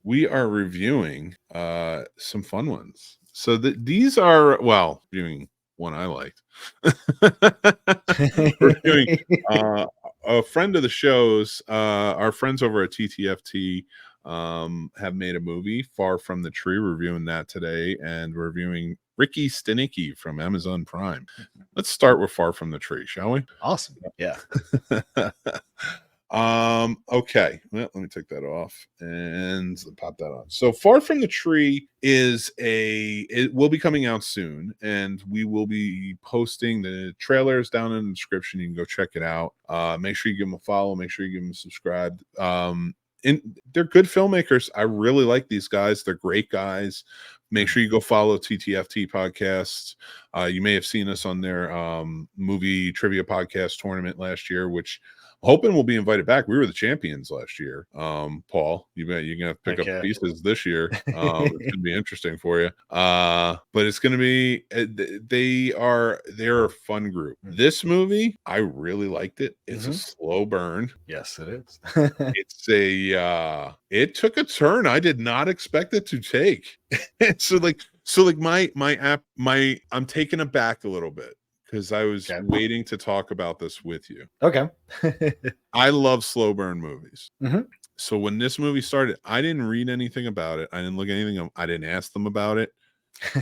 we are reviewing some fun ones. So these are, well, reviewing one I liked. We're reviewing a friend of the show's, our friends over at TTFT have made a movie, Far From the Tree. We're reviewing that today, and we're reviewing Ricky Stanicky from Amazon Prime. Let's start with Far From the Tree, shall we? Awesome. Yeah. Okay, well, let me take that off and pop that on. So Far From the Tree it will be coming out soon, and we will be posting the trailers down in the description. You can go check it out. Make sure you give them a follow, make sure you give them subscribed. And they're good filmmakers. I really like these guys. They're great guys. Make sure you go follow TTFT Podcast. You may have seen us on their movie trivia podcast tournament last year, which hoping we'll be invited back. We were the champions last year. Paul, you're gonna have to pick up pieces this year. It's gonna be interesting for you. But it's gonna be they're a fun group. This movie, I really liked it. It's a slow burn. Yes, it is. It took a turn I did not expect it to take. so I'm taken aback a little bit, because I was waiting to talk about this with you. Okay. I love slow burn movies. So when this movie started, I didn't read anything about it. I didn't look at anything up. I didn't ask them about it.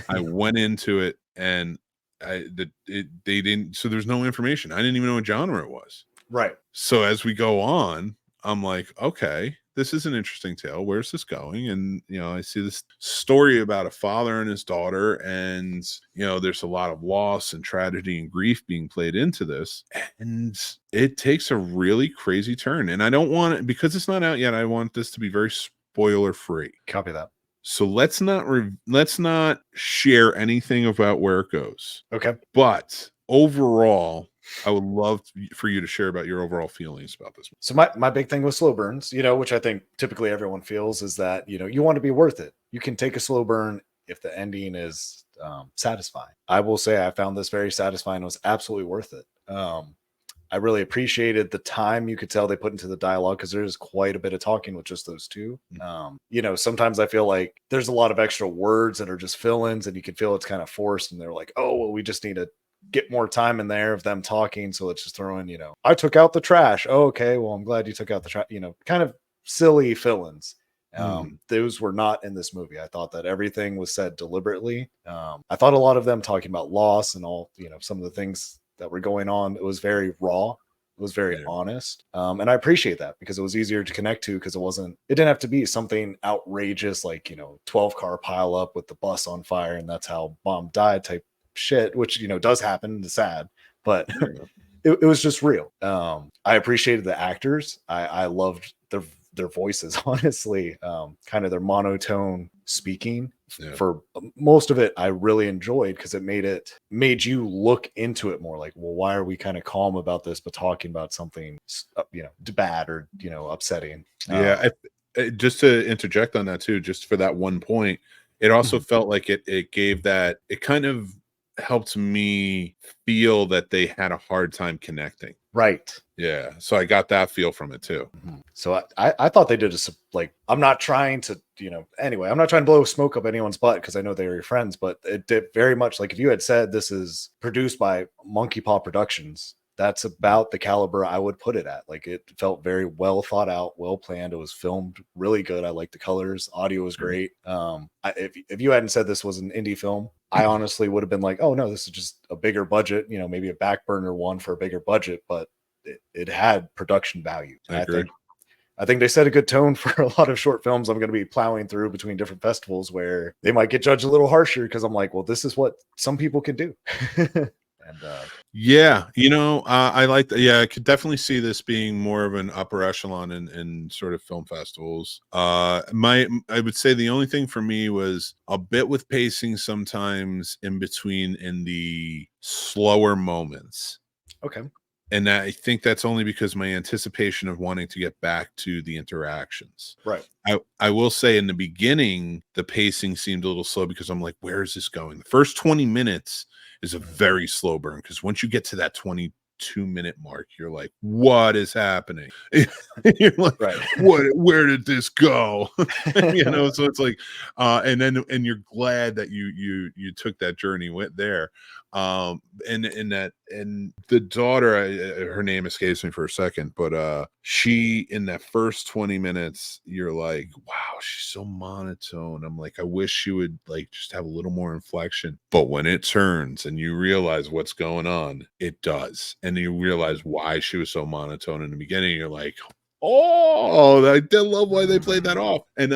I went into it, and they didn't. So there's no information. I didn't even know what genre it was. Right. So as we go on, I'm like, okay, this is an interesting tale. Where's this going? And, I see this story about a father and his daughter, and, there's a lot of loss and tragedy and grief being played into this. And it takes a really crazy turn. And I don't want it, because it's not out yet, I want this to be very spoiler free. Copy that. So let's not share anything about where it goes. Okay. But overall, I would love for you to share about your overall feelings about this. So my big thing with slow burns, which I think typically everyone feels, is that, you want to be worth it. You can take a slow burn if the ending is satisfying. I will say I found this very satisfying. It was absolutely worth it. I really appreciated the time you could tell they put into the dialogue, because there's quite a bit of talking with just those two. Sometimes I feel like there's a lot of extra words that are just fill-ins, and you can feel it's kind of forced, and they're like, oh, well, we just need to get more time in there of them talking, so let's just throw in, I took out the trash. Oh, okay, well, I'm glad you took out the trash. Kind of silly fill-ins. Those were not in this movie. I thought that everything was said deliberately. I thought a lot of them talking about loss and all, some of the things that were going on, it was very raw. It was very honest. And I appreciate that, because it was easier to connect to, because it didn't have to be something outrageous like, 12 car pile up with the bus on fire and that's how mom died type shit, which does happen. It's sad, but it was just real. I appreciated the actors. I loved their voices, honestly. Kind of their monotone speaking. For most of it, I really enjoyed, because it made you look into it more. Like, well, why are we kind of calm about this but talking about something bad or upsetting? Just to interject on that too, just for that one point, it also felt like it gave that, it kind of helped me feel that they had a hard time connecting. Right. Yeah. So I got that feel from it too. So I thought they did I'm not trying to, I'm not trying to blow smoke up anyone's butt, because I know they were your friends, but it did very much, like if you had said this is produced by Monkey Paw Productions, that's about the caliber I would put it at. Like, it felt very well thought out, well planned. It was filmed really good. I liked the colors. Audio was great. If you hadn't said this was an indie film, I honestly would have been like, oh no, this is just a bigger budget, maybe a back burner one for a bigger budget, but it had production value. I think they set a good tone for a lot of short films I'm going to be plowing through between different festivals, where they might get judged a little harsher, because I'm like, well, this is what some people can do. I like that. I could definitely see this being more of an upper echelon in sort of film festivals. I would say the only thing for me was a bit with pacing sometimes in between, in the slower moments. Okay. And I think that's only because my anticipation of wanting to get back to the interactions. Right. I will say in the beginning, the pacing seemed a little slow, because I'm like, where is this going? The first 20 minutes is a very slow burn, because once you get to that 20 2-minute mark, you're like, what is happening? You're like, Right. where did this go? So it's like, and you're glad that you took that journey went there. And the daughter, her name escapes me for a second, but she, in that first 20 minutes, you're like, wow, she's so monotone. I'm like, I wish she would like just have a little more inflection. But when it turns and you realize what's going on, it does. And you realize why she was so monotone in the beginning. You're like, oh, I did love why they played that off. And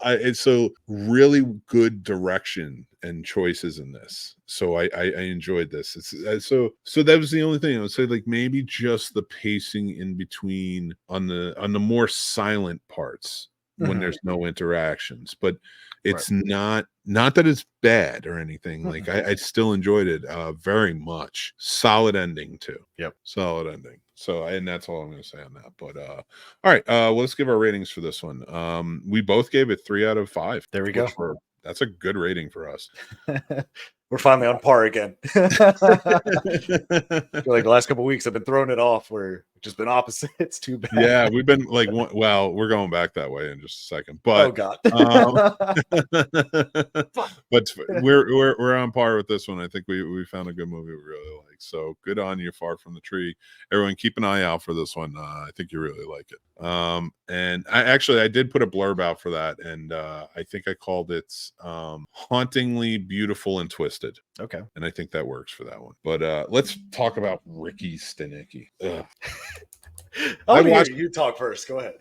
it's so really good direction and choices in this. So I enjoyed this. It's so that was the only thing I would say, like maybe just the pacing in between on the more silent parts when there's no interactions, but it's not that it's bad or anything. Like I still enjoyed it very much. Solid ending too. Yep. Solid ending. So, and that's all I'm going to say on that. But all right, well, let's give our ratings for this one. We both gave it 3 out of 5. There we go. That's a good rating for us. We're finally on par again. I feel like the last couple of weeks I've been throwing it off where it's just been opposite. It's too bad. Yeah, we've been like, well, we're going back that way in just a second. But oh god. But we're on par with this one. I think we found a good movie we really like. So good on you, Far From the Tree. Everyone, keep an eye out for this one. I think you really like it. And I did put a blurb out for that, and I think I called it hauntingly beautiful and twisted. Okay. And I think that works for that one. But let's talk about Ricky Stanicky. You talk first. Go ahead.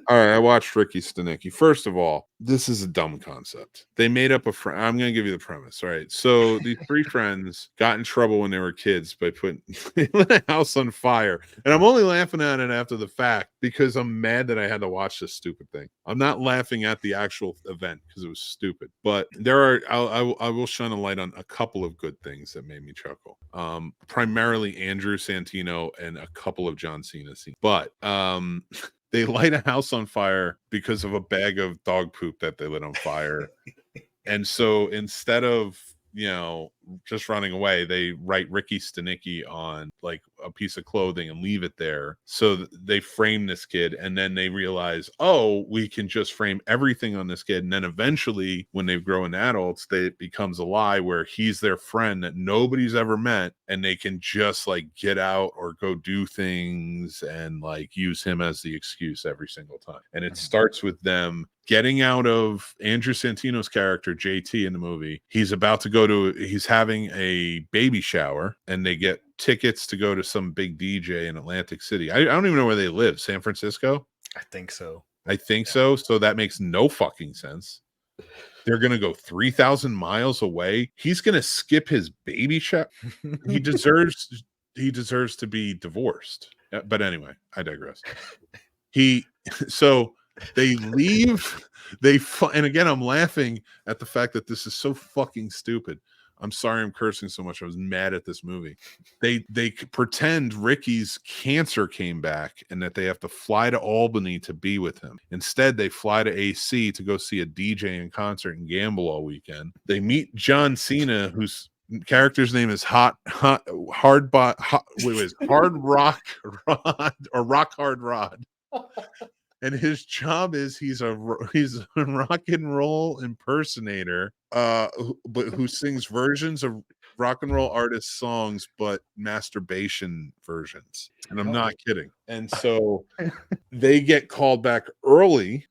All right, I watched Ricky Stanicky. First of all, this is a dumb concept. They made up a friend. I'm going to give you the premise. All right. So these 3 friends got in trouble when they were kids by putting a house on fire. And I'm only laughing at it after the fact because I'm mad that I had to watch this stupid thing. I'm not laughing at the actual event because it was stupid. But I will shine a light on a couple of good things that made me chuckle. Primarily Andrew Santino and a couple of John Cena scenes. But they light a house on fire because of a bag of dog poop that they lit on fire. And so instead of, just running away, they write Ricky Stanicky on like a piece of clothing and leave it there. So they frame this kid, and then they realize, oh, we can just frame everything on this kid. And then eventually when they grow into adults, it becomes a lie where he's their friend that nobody's ever met, and they can just like get out or go do things and like use him as the excuse every single time. And it starts with them getting out of Andrew Santino's character, JT, in the movie. He's having a baby shower, and they get tickets to go to some big DJ in Atlantic City. I don't even know where they live. San Francisco? I think so. So that makes no fucking sense. They're going to go 3,000 miles away. He's going to skip his baby shower. He deserves to be divorced. But anyway, I digress. They leave. And again, I'm laughing at the fact that this is so fucking stupid. I'm sorry I'm cursing so much. I was mad at this movie. They pretend Ricky's cancer came back and that they have to fly to Albany to be with him. Instead, they fly to AC to go see a DJ in concert and gamble all weekend. They meet John Cena, whose character's name is Hard Rock Rod or Rock Hard Rod. And his job is he's a rock and roll impersonator, but who sings versions of rock and roll artists' songs, but masturbation versions. And I'm not kidding. And so they get called back early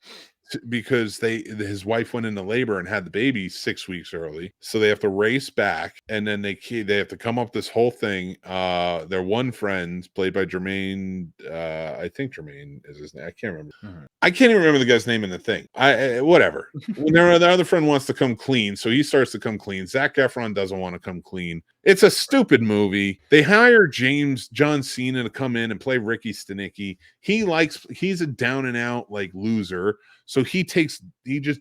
because his wife went into labor and had the baby 6 weeks early, so they have to race back, and then they have to come up this whole thing. Their one friend, played by Jermaine, I think Jermaine is his name. I can't remember. I can't even remember the guy's name in the thing. Whatever. When their other friend wants to come clean, so he starts to come clean. Zac Efron doesn't want to come clean. It's a stupid movie. They hire John Cena to come in and play Ricky Stanicky. He's a down and out like loser. So he just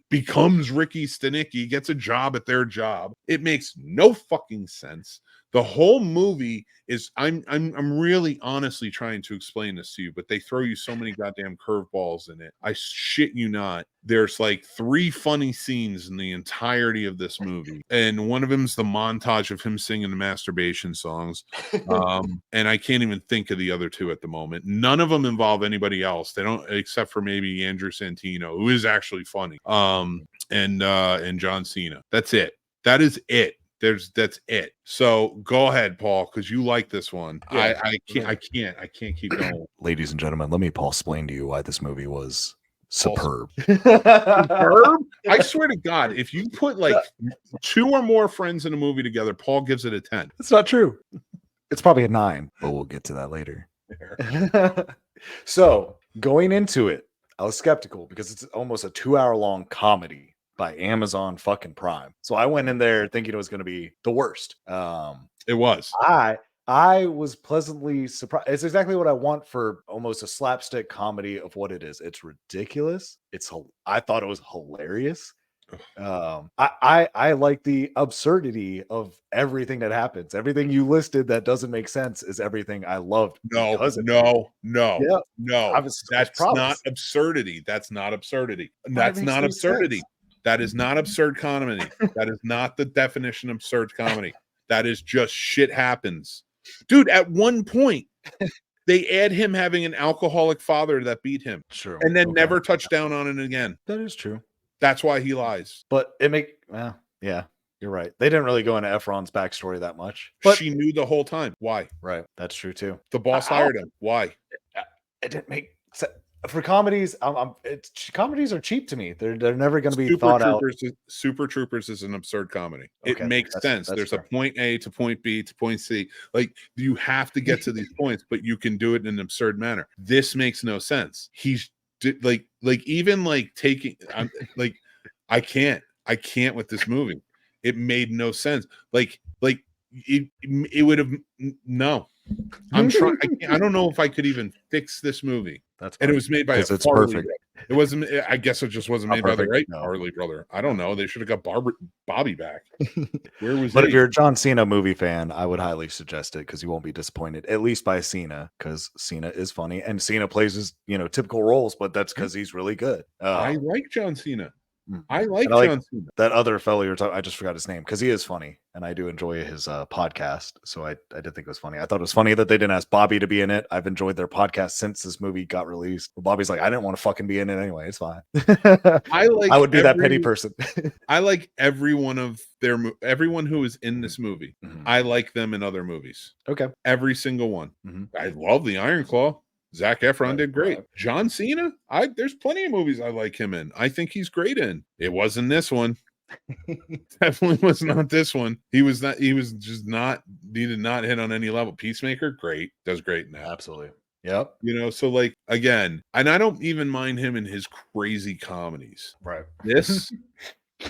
becomes Ricky Stanicky, gets a job at their job. It makes no fucking sense. The whole movie is I'm really honestly trying to explain this to you, but they throw you so many goddamn curveballs in it. I shit you not. There's like 3 funny scenes in the entirety of this movie, and one of them's the montage of him singing the masturbation songs. And I can't even think of the other 2 at the moment. None of them involve anybody else. They don't, except for maybe Andrew Santino, who is actually funny. And John Cena. That's it. That is it. That's it. So go ahead, Paul, because you like this one. Yeah. I can't keep going. Ladies and gentlemen, let me Paul explain to you why this movie was superb. Superb? I swear to God, if you put like 2 or more friends in a movie together, Paul gives it a 10. It's not true. It's probably a 9, but we'll get to that later. So going into it, I was skeptical because it's almost a 2-hour-long comedy by Amazon fucking Prime. So I went in there thinking it was going to be the worst. It was. I was pleasantly surprised. It's exactly what I want for almost a slapstick comedy of what it is. It's ridiculous. I thought it was hilarious. I like the absurdity of everything that happens. Everything you listed that doesn't make sense is everything I loved. No. That's not absurdity. That's not absurdity. That's not absurdity. Sense. That is not absurd comedy. That is not the definition of absurd comedy. That is just shit happens. Dude, at one point, they add him having an alcoholic father that beat him. True. And then never touch down on it again. That is true. That's why he lies. But yeah, you're right. They didn't really go into Efron's backstory that much. But she knew the whole time. Why? Right. That's true too. The boss hired him. Why? It didn't make sense. For comedies, comedies are cheap to me. They're never going to be thought out. Super Troopers is an absurd comedy. Okay, it makes sense. There's fair. A point A to point B to point C. Like you have to get to these points, but you can do it in an absurd manner. This makes no sense. He's like even like taking. I can't with this movie. It made no sense. Like it would have no. I'm trying. I don't know if I could even fix this movie. And it was made by a it's perfect. It wasn't. I guess it just wasn't made by the right Farley brother. I don't know. They should have got Bobby back. Where was? But if you're a John Cena movie fan, I would highly suggest it because you won't be disappointed. At least by Cena, because Cena is funny and Cena plays his typical roles, but that's because he's really good. I like John Cena. I like John Cena. That other fellow you're talking. I just forgot his name because he is funny, and I do enjoy his podcast. So I did think it was funny. I thought it was funny that they didn't ask Bobby to be in it. I've enjoyed their podcast since this movie got released. Well, Bobby's like, I didn't want to fucking be in it anyway. It's fine. I would be that petty person. I like everyone who is in this movie. Mm-hmm. I like them in other movies. Okay, every single one. Mm-hmm. I love the Iron Claw. Zac Efron did great. Right. John Cena, there's plenty of movies I like him in. I think he's great in. It wasn't this one. Definitely was not this one. He was not. He was just not. He did not hit on any level. Peacemaker, great, does great now. Absolutely. Yep. So like again, and I don't even mind him in his crazy comedies. Right. This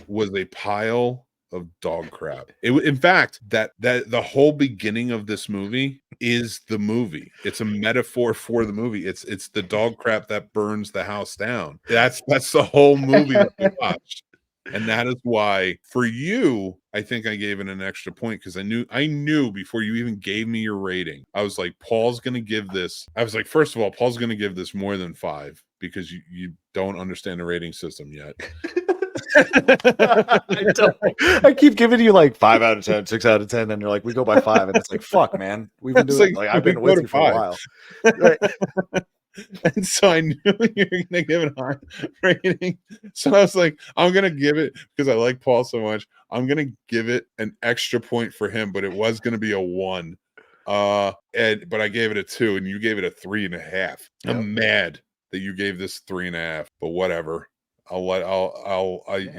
was a pile of dog crap. In fact, that the whole beginning of this movie is the movie. It's a metaphor for the movie. It's the dog crap that burns the house down. That's the whole movie that we watched. And that is why for you, I think I gave it an extra point because I knew before you even gave me your rating. I was like, Paul's going to give this. I was like, first of all, Paul's going to give this more than 5 because you don't understand the rating system yet. I keep giving you like 5 out of 10, 6 out of 10, and you're like, we go by 5, and it's like, fuck, man, we've been doing like I've been with you for a while. Right. And so I knew you were gonna give it a high rating. So I was like, I'm gonna give it because I like Paul so much. I'm gonna give it an extra point for him, but it was gonna be a 1. But I gave it a 2, and you gave it a 3.5. Yep. I'm mad that you gave this 3.5, but whatever. I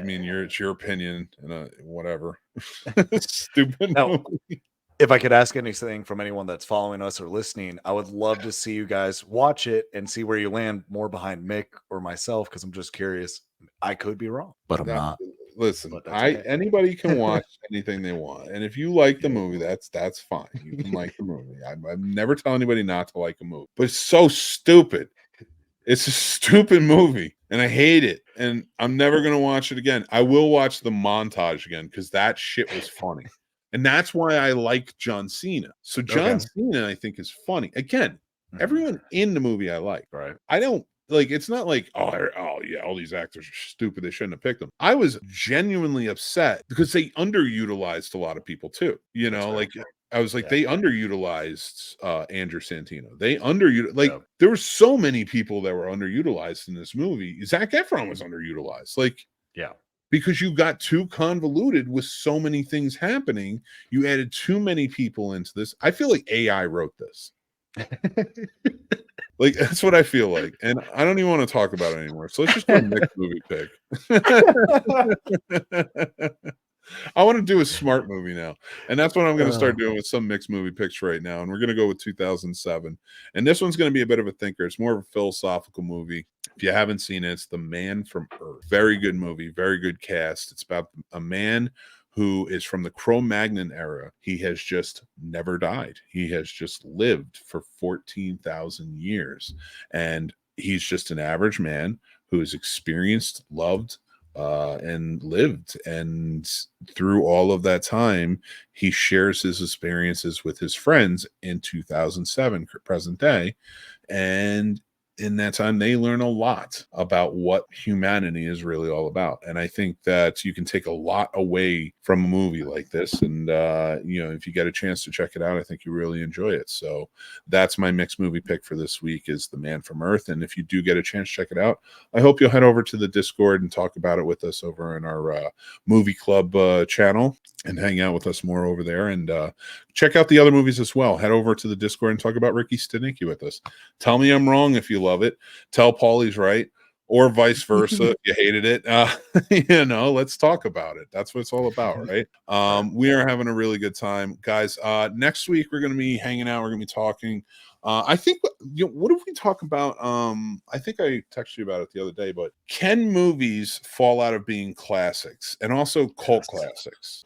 mean, it's your opinion and whatever. Stupid movie. If I could ask anything from anyone that's following us or listening, I would love to see you guys watch it and see where you land more behind Mick or myself because I'm just curious. I could be wrong, but I'm not. Listen, anybody can watch anything they want, and if you like the movie, that's fine. You can like the movie. I never tell anybody not to like a movie, but it's so stupid. It's a stupid movie, and I hate it, and I'm never gonna watch it again. I will watch the montage again because that shit was funny. And that's why I like John Cena. So John Okay. Cena, I think, is funny. Again, Mhm. everyone in the movie I like. Right. I don't like, it's not like, yeah, all these actors are stupid. They shouldn't have picked them. I was genuinely upset because they underutilized a lot of people too. You That's know, fair. like I was like, Yeah. they underutilized Andrew Santino. They underutilized, like, Yep. there were so many people that were underutilized in this movie. Zac Efron was underutilized. Like, Yeah. because you got too convoluted with so many things happening. You added too many people into this. I feel like AI wrote this. Like, that's what I feel like. And I don't even want to talk about it anymore. So let's just do a mixed movie pick. I want to do a smart movie now. And that's what I'm going to start doing with some mixed movie picks right now. And we're going to go with 2007. And this one's going to be a bit of a thinker. It's more of a philosophical movie. If you haven't seen it, it's The Man from Earth. Very good movie, very good cast. It's about a man who is from the Cro-Magnon era. He has just never died. He has just lived for 14,000 years. And he's just an average man who has experienced, loved, and lived. And through all of that time, he shares his experiences with his friends in 2007, present day. And in that time, they learn a lot about what humanity is really all about. And I think that you can take a lot away from a movie like this. And, if you get a chance to check it out, I think you really enjoy it. So that's my mixed movie pick for this week is The Man from Earth. And if you do get a chance to check it out, I hope you'll head over to the Discord and talk about it with us over in our movie club channel and hang out with us more over there. And check out the other movies as well. Head over to the Discord and talk about Ricky Stanicky with us. Tell me I'm wrong if you love it. Tell Paulie's right, or vice versa if you hated it. Let's talk about it. That's what it's all about, right? We are having a really good time, guys. Next week we're going to be hanging out. We're going to be talking. I think, what if we talk about? I think I texted you about it the other day, but can movies fall out of being classics and also cult classics?